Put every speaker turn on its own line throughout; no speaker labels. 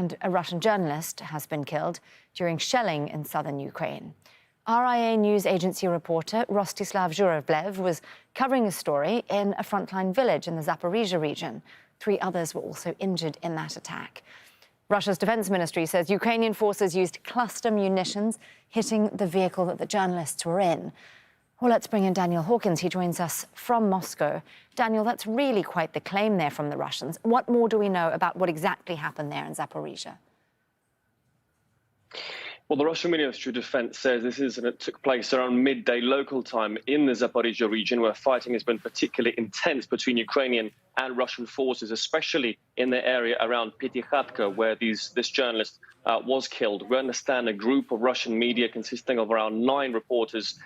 And a Russian journalist has been killed during shelling in southern Ukraine. RIA News Agency reporter Rostislav Zhuravlev was covering a story in a frontline village in the Zaporizhzhia region. 3 others were also injured in that attack. Russia's defense ministry says Ukrainian forces used cluster munitions, hitting the vehicle that the journalists were in. Well, let's bring in Daniel Hawkins. He joins us from Moscow. Daniel, that's really quite the claim there from the Russians. What more do we know about what exactly happened there in Zaporizhzhia?
Well, the Russian Ministry of Defense says this incident took place around midday local time in the Zaporizhzhia region, where fighting has been particularly intense between Ukrainian and Russian forces, especially in the area around Pitikhatka, where this journalist was killed. We understand a group of Russian media consisting of around 9 reporters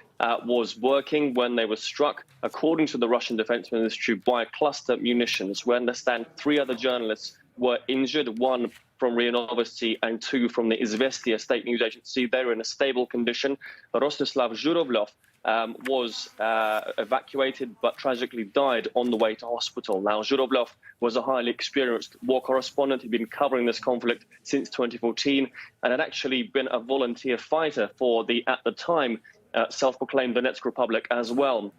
was working when they were struck, according to the Russian Defense Ministry, by cluster munitions. We understand 3 other journalists were injured, 1 from RIA Novosti and 2 from the Izvestia state news agency. They were in a stable condition. Rostislav Zhuravlev was evacuated but tragically died on the way to hospital. Now, Zhuravlev was a highly experienced war correspondent. He'd been covering this conflict since 2014 and had actually been a volunteer fighter for the, at the time, self-proclaimed Donetsk Republic as well.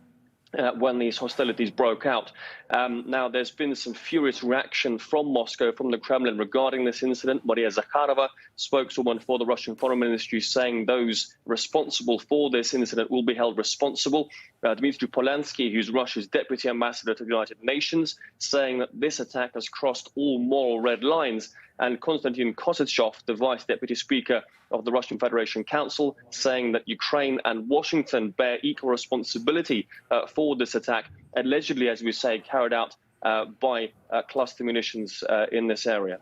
When these hostilities broke out. Now, there's been some furious reaction from Moscow, from the Kremlin, regarding this incident. Maria Zakharova, spokeswoman for the Russian Foreign Ministry, saying those responsible for this incident will be held responsible. Dmitry Polansky, who's Russia's deputy ambassador to the United Nations, saying that this attack has crossed all moral red lines. And Konstantin Kosachev, the vice deputy speaker of the Russian Federation Council, saying that Ukraine and Washington bear equal responsibility for this attack, allegedly, as we say, carried out by cluster munitions in this area.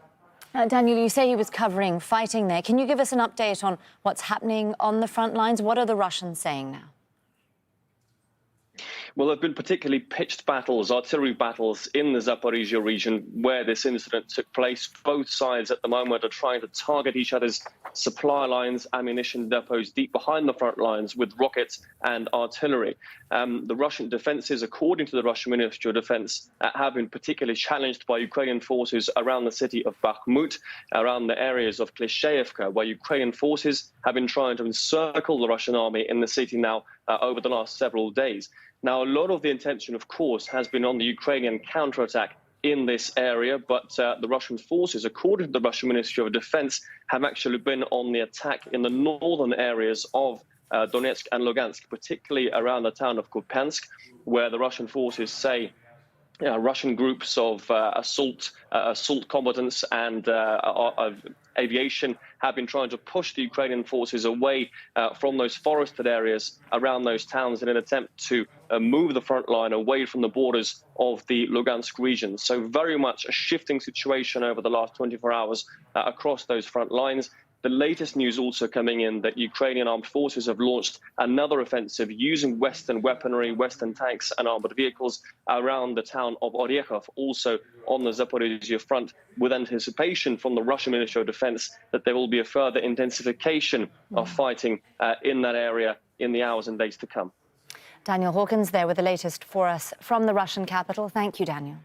Daniel, you say he was covering fighting there. Can you give us an update on what's happening on the front lines? What are the Russians saying now?
Well, there have been particularly pitched battles, artillery battles in the Zaporizhzhia region where this incident took place. Both sides at the moment are trying to target each other's supply lines, ammunition depots deep behind the front lines with rockets and artillery. The Russian defenses, according to the Russian Ministry of Defense, have been particularly challenged by Ukrainian forces around the city of Bakhmut, around the areas of Klishchevka, where Ukrainian forces have been trying to encircle the Russian army in the city now over the last several days. Now, a lot of the attention, of course, has been on the Ukrainian counterattack in this area, but the Russian forces, according to the Russian Ministry of Defense, have actually been on the attack in the northern areas of Donetsk and Lugansk, particularly around the town of Kupiansk, where the Russian forces say Russian groups of assault combatants and aviation have been trying to push the Ukrainian forces away from those forested areas around those towns in an attempt to move the front line away from the borders of the Lugansk region. So very much a shifting situation over the last 24 hours across those front lines. The latest news also coming in that Ukrainian armed forces have launched another offensive using Western weaponry, Western tanks and armored vehicles around the town of Orekhov, also on the Zaporizhzhia front, with anticipation from the Russian Ministry of Defense that there will be a further intensification of fighting in that area in the hours and days to come.
Daniel Hawkins there with the latest for us from the Russian capital. Thank you, Daniel.